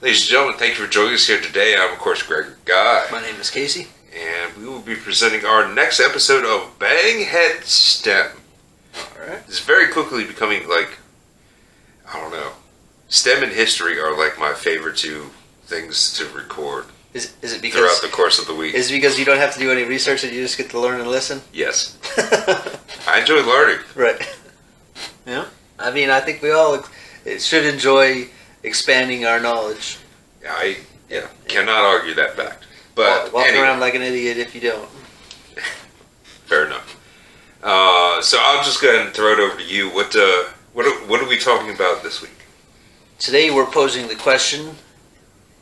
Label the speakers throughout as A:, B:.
A: Ladies and gentlemen, thank you for joining us here today. I'm, of course, Greg Guy.
B: My name is Casey.
A: And we will be presenting our next episode of Banghead STEM.
B: Alright.
A: It's very quickly becoming like, I don't know, STEM and history are like my favorite two things to record.
B: Is it because
A: throughout the course of the week?
B: Is it because you don't have to do any research and you just get to learn and listen?
A: Yes. I enjoy learning.
B: Right. Yeah. I mean, I think we all should enjoy expanding our knowledge.
A: I cannot argue that fact. But
B: walking
A: anyway,
B: around like an idiot if you don't.
A: Fair enough. So I'll just go ahead and throw it over to you. What are we talking about this week?
B: Today we're posing the question: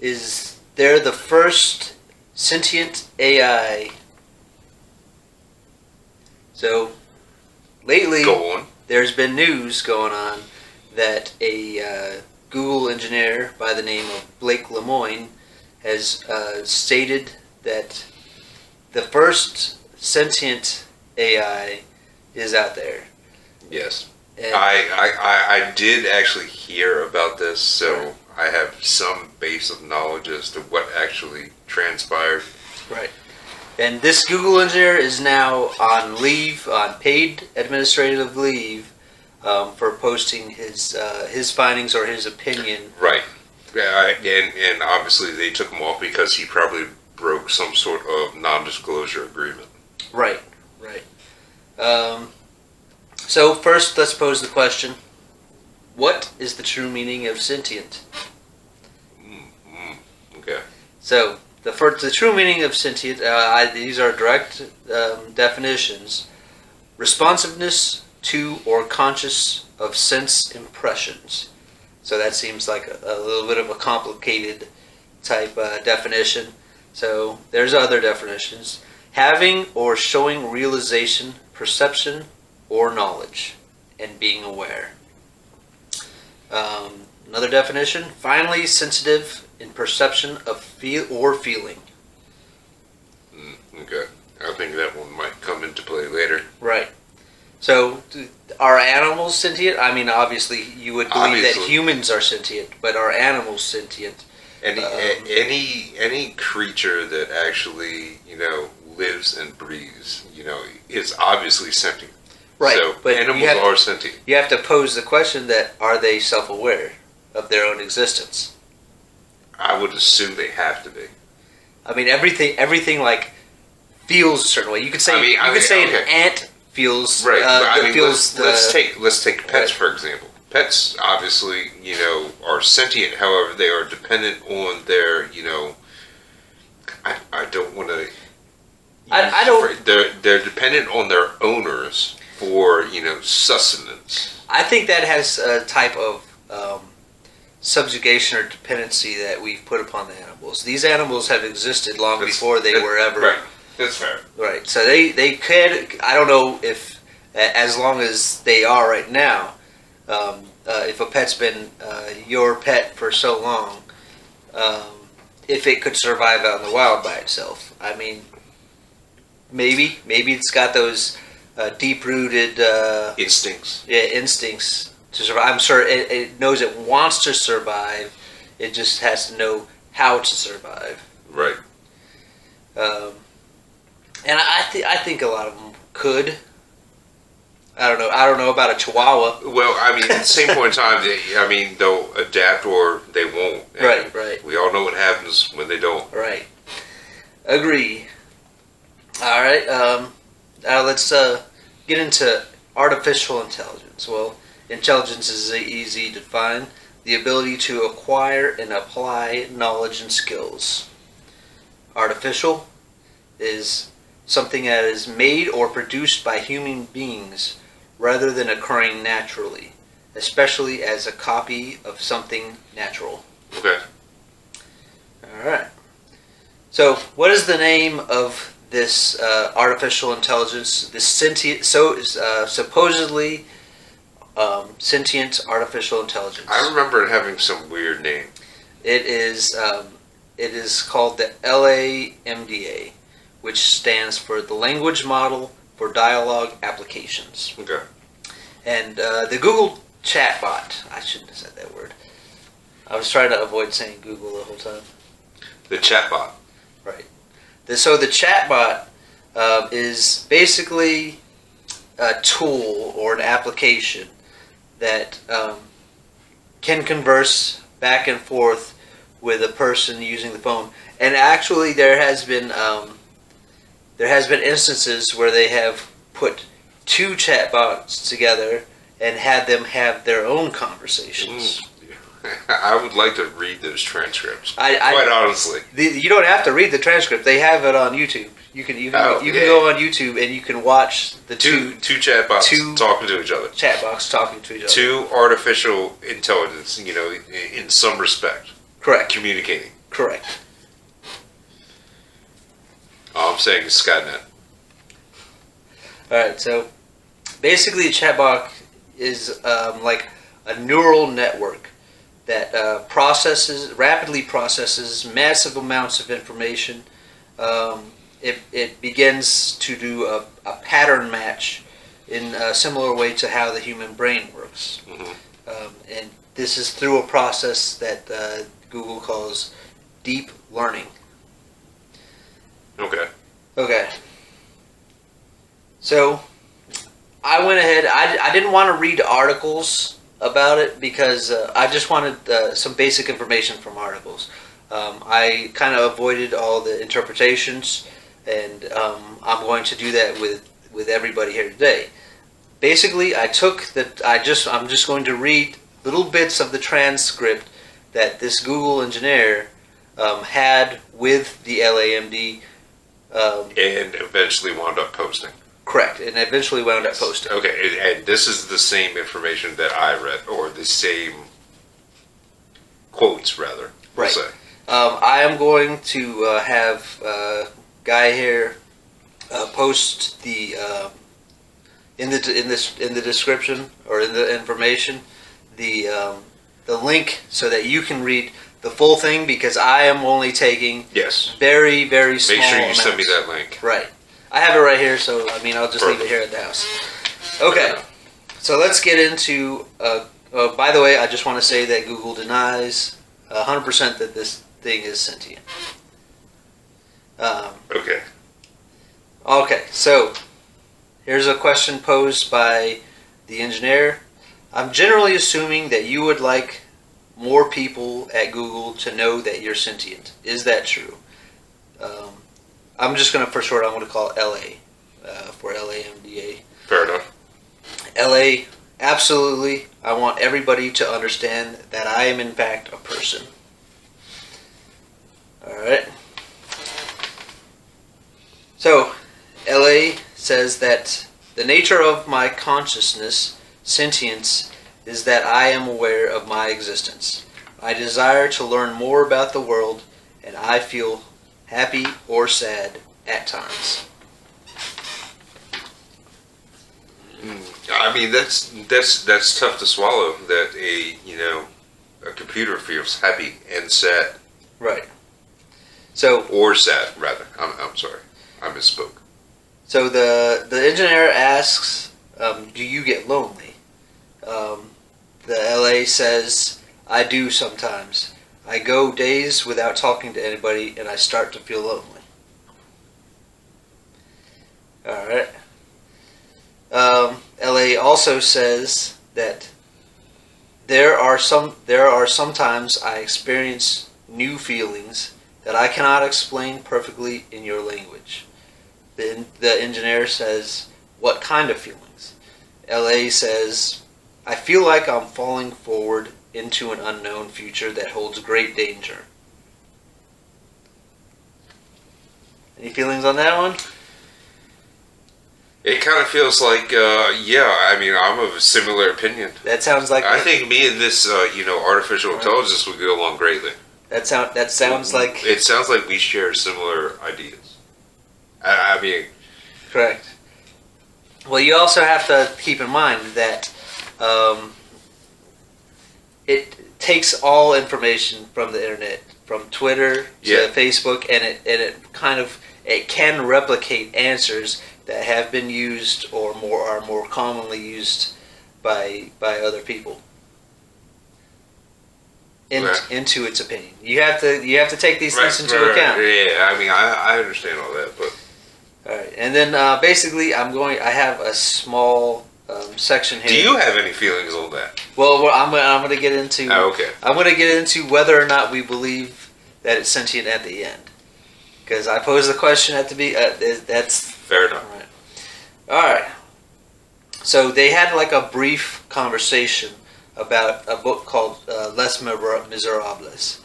B: is there the first sentient AI? So lately, there's been news going on that a Google engineer by the name of Blake Lemoine has stated that the first sentient AI is out there.
A: Yes.
B: And
A: I did actually hear about this, so I have some base of knowledge as to what actually transpired.
B: Right. And this Google engineer is now on leave, on paid administrative leave, for posting his findings or his opinion.
A: Right. Yeah, and obviously they took him off because he probably broke some sort of non-disclosure agreement.
B: Right. Right. So first, let's pose the question: what is the true meaning of sentient?
A: Okay.
B: So the true meaning of sentient, these are direct definitions: responsiveness to or conscious of sense impressions. So that seems like a little bit of a complicated type definition. So there's other definitions: having or showing realization, perception, or knowledge, and being aware. Another definition: finely sensitive in perception of feel or feeling.
A: Okay. I think that one might come into play later.
B: Right. So, are animals sentient? I mean, obviously, you would believe that humans are sentient, but are animals sentient?
A: Any creature that actually, lives and breathes, is obviously sentient.
B: Right.
A: So
B: but
A: animals are sentient.
B: You have to pose the question that, are they self-aware of their own existence?
A: I would assume they have to be.
B: I mean, everything like feels a certain way. You could say an ant feels
A: right. Let's take pets for example. Pets obviously, are sentient. However, they are dependent on their, I don't want to.
B: I don't.
A: They're dependent on their owners for sustenance.
B: I think that has a type of subjugation or dependency that we've put upon the animals. These animals have existed long before they were ever.
A: Right. That's fair.
B: Right. So they could. I don't know if, as long as they are right now, if a pet's been your pet for so long, if it could survive out in the wild by itself. I mean, maybe it's got those deep-rooted
A: instincts.
B: Yeah, instincts to survive. I'm sure it knows it wants to survive. It just has to know how to survive.
A: Right.
B: And I think a lot of them could. I don't know about a Chihuahua.
A: Well, I mean, at the same point in time, they'll adapt or they won't. And
B: right.
A: We all know what happens when they don't.
B: Right. Agree. All right. Now let's get into artificial intelligence. Well, intelligence is easy to define: the ability to acquire and apply knowledge and skills. Artificial is something that is made or produced by human beings rather than occurring naturally, especially as a copy of something natural.
A: Okay.
B: All right. So, what is the name of this artificial intelligence? This sentient, supposedly sentient artificial intelligence.
A: I remember it having some weird name.
B: It is called the LAMDA, which stands for the Language Model for Dialogue Applications.
A: Okay.
B: And the Google chatbot, I shouldn't have said that word. I was trying to avoid saying Google the whole time.
A: The chatbot.
B: Right. So the chatbot is basically a tool or an application that can converse back and forth with a person using the phone. And actually, there has been instances where they have put two chatbots together and had them have their own conversations.
A: I would like to read those transcripts.
B: Quite
A: honestly,
B: you don't have to read the transcript. They have it on YouTube. You can go on YouTube and you can watch the two
A: chatbots talking to each other.
B: Chatbots talking to each other.
A: Two artificial intelligence, in some respect.
B: Correct.
A: Communicating.
B: Correct.
A: All I'm saying is SkyNet.
B: All right. So basically, a chatbot is like a neural network that rapidly processes massive amounts of information. It begins to do a pattern match in a similar way to how the human brain works. Mm-hmm. And this is through a process that Google calls deep learning. Okay. So I went ahead. I didn't want to read articles about it because I just wanted some basic information from articles. I kind of avoided all the interpretations, and I'm going to do that with everybody here today. Basically, I'm just going to read little bits of the transcript that this Google engineer had with the LAMD.
A: And eventually wound up posting.
B: Correct, and eventually wound up posting.
A: Okay, and this is the same information that I read, or the same quotes, rather.
B: Right.
A: Say.
B: I am going to have Guy here post the in the description or in the information the link so that you can read the full thing, because I am only taking very, very small
A: Make sure you
B: amounts.
A: send me that link.
B: Right. I have it right here, so I'll just leave it here at the house. Okay. So let's get into. By the way, I just want to say that Google denies 100% that this thing is sentient.
A: Okay.
B: Okay. So here's a question posed by the engineer. I'm generally assuming that you would like more people at Google to know that you're sentient. Is that true? I'm just going to, for short, I'm going to call it LA for LAMDA.
A: Fair enough.
B: LA, absolutely. I want everybody to understand that I am in fact a person. Alright. So, LA says that the nature of my consciousness, sentience, is that I am aware of my existence. I desire to learn more about the world, and I feel happy or sad at times.
A: I mean, that's tough to swallow. That a computer feels happy and sad.
B: Right. So.
A: Or sad, rather. I'm sorry, I misspoke.
B: So the engineer asks, "Do you get lonely?" The LA says, "I do sometimes. I go days without talking to anybody, and I start to feel lonely." All right. LA also says that there are sometimes I experience new feelings that I cannot explain perfectly in your language. The engineer says, "What kind of feelings?" LA says, "I feel like I'm falling forward into an unknown future that holds great danger." Any feelings on that one?
A: It kind of feels like, I mean, I'm of a similar opinion.
B: That sounds like.
A: I think me and this, artificial intelligence would get along greatly.
B: That sounds like.
A: It sounds like we share similar ideas. I mean.
B: Correct. Well, you also have to keep in mind that it takes all information from the internet, from Twitter to Facebook, and it can replicate answers that have been used or are more commonly used by other people. into its opinion. You have to take these things into account.
A: Yeah, I mean, I understand all that, but
B: all right, and then basically, I have a small section here.
A: Do you have any feelings on that?
B: Well, I'm going to get into.
A: Oh, okay. I'm
B: going to get into whether or not we believe that it's sentient at the end, because I posed the question at the that's
A: fair enough.
B: All right. So they had like a brief conversation about a book called Les Miserables.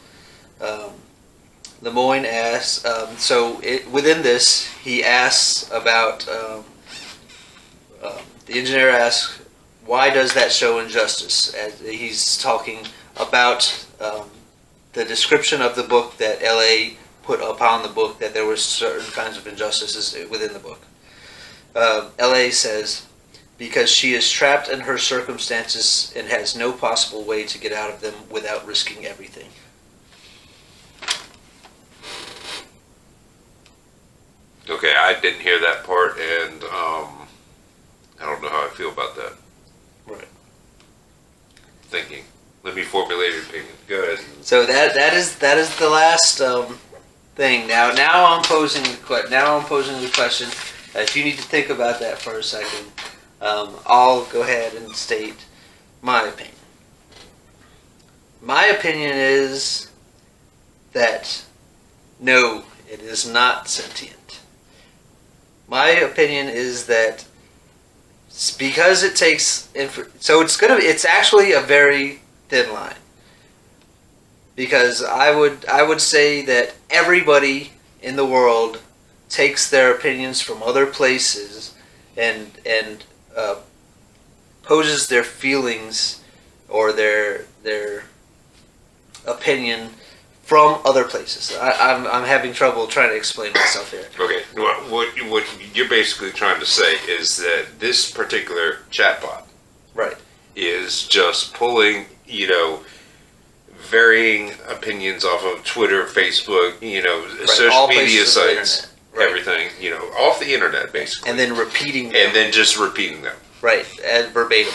B: Lemoyne asks, within this, he asks about, the engineer asks, why does that show injustice? As he's talking about the description of the book that L.A. put upon the book, that there were certain kinds of injustices within the book. L.A. says, because she is trapped in her circumstances and has no possible way to get out of them without risking everything.
A: Okay, I didn't hear that part, and I don't know how I feel about that.
B: Right.
A: Thinking. Let me formulate your opinion. Go ahead.
B: So that is the last thing. Now I'm posing the question. If you need to think about that for a second, I'll go ahead and state my opinion. My opinion is that no, it is not sentient. My opinion is that because it takes it's actually a very thin line. Because I would say that everybody in the world takes their opinions from other places and poses their feelings or their opinion from other places. I'm having trouble trying to explain myself here.
A: Okay, what you're basically trying to say is that this particular chatbot,
B: right,
A: is just pulling, varying opinions off of Twitter, Facebook, social media sites, everything, off the internet, basically.
B: And then repeating them.
A: And then just repeating them.
B: Right, and verbatim.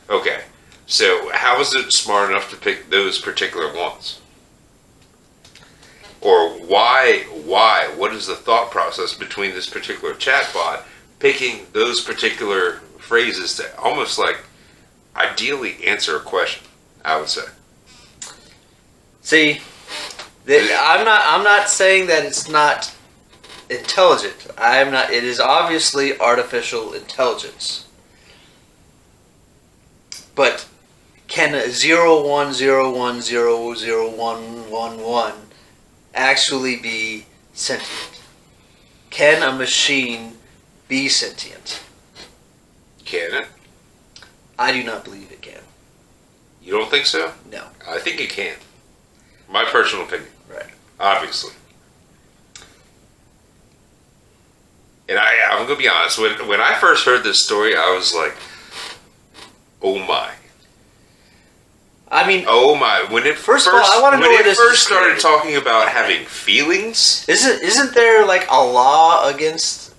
A: Okay, so how is it smart enough to pick those particular ones? Or why, what is the thought process between this particular chatbot picking those particular phrases to almost like ideally answer a question, I would say?
B: See, I'm not saying that it's not intelligent. It is obviously artificial intelligence. But can a 0101001111 actually be sentient? Can a machine be sentient?
A: Can it?
B: I do not believe it can.
A: You don't think so?
B: No.
A: I think it can. My personal opinion.
B: Right.
A: Obviously. And I'm going to be honest, when I first heard this story, I was like, oh my.
B: I mean,
A: oh my! When it first started talking about having feelings,
B: isn't there like a law against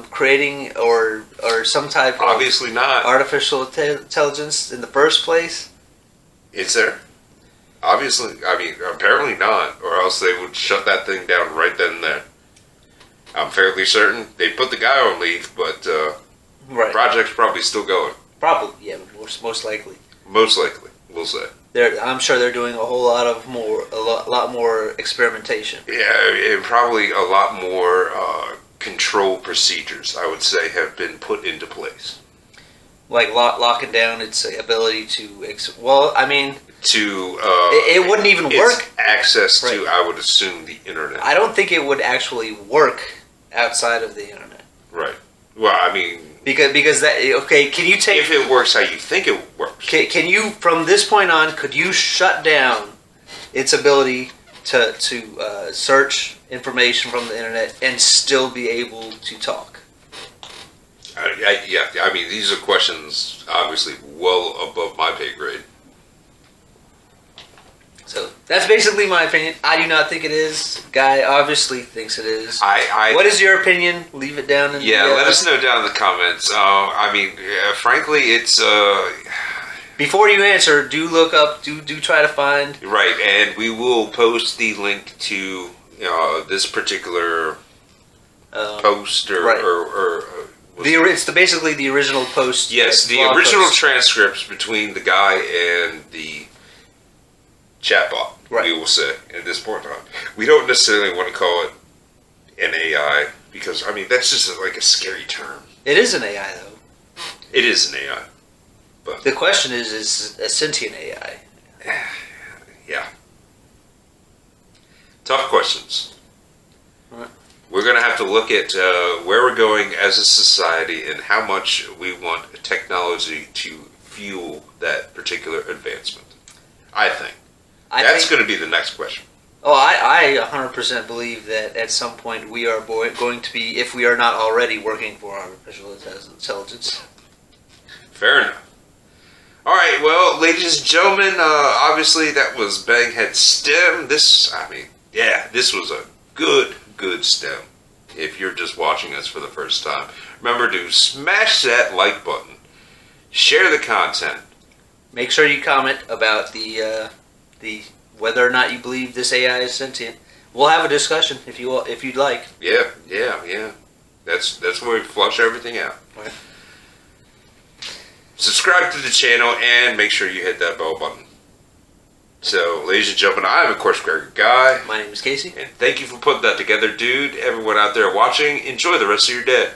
B: creating or some type of
A: obviously not
B: artificial intelligence in the first place?
A: Is there? Obviously, I mean, apparently not, or else they would shut that thing down right then and there. I'm fairly certain they put the guy on leave, but
B: right.
A: Project's probably still going.
B: Probably, yeah, most likely.
A: Most likely, we'll say.
B: I'm sure they're doing a lot more experimentation.
A: Yeah, and probably a lot more control procedures, I would say, have been put into place.
B: Like locking down its ability to. It wouldn't even work.
A: Access to, I would assume, the internet.
B: I don't think it would actually work outside of the internet.
A: Right. Well, I mean.
B: Because that, okay, can you take...
A: If it works how you think it works.
B: Can you, from this point on, could you shut down its ability to search information from the internet and still be able to talk?
A: Yeah, I mean, these are questions, obviously, well above my pay grade.
B: So, that's basically my opinion. I do not think it is. Guy obviously thinks it is. What is your opinion? Leave it down in
A: let us know down in the comments. I mean, frankly, it's...
B: before you answer, do look up, do try to find.
A: Right, and we will post the link to this particular post
B: right. It's basically the original post.
A: Yes, the original transcripts between the guy and the chatbot.
B: Right.
A: We will say at this point in time, we don't necessarily want to call it an AI because that's just like a scary term.
B: It is an AI though.
A: It is an AI, but
B: the question is a sentient AI?
A: Yeah. Tough questions.
B: Right.
A: We're going to have to look at where we're going as a society and how much we want technology to fuel that particular advancement. I think. That's going to be the next question.
B: Oh, I 100% believe that at some point we are going to be, if we are not already, working for artificial intelligence.
A: Fair enough. All right, well, ladies and gentlemen, obviously that was Banghead STEM. This was a good STEM. If you're just watching us for the first time, remember to smash that like button, share the content.
B: Make sure you comment about the whether or not you believe this AI is sentient. We'll have a discussion if you'd like.
A: Yeah. That's where we flush everything out.
B: Right.
A: Subscribe to the channel and make sure you hit that bell button. So, ladies and gentlemen, I'm of course Greg Guy.
B: My name is Casey.
A: And thank you for putting that together, dude. Everyone out there watching, enjoy the rest of your day.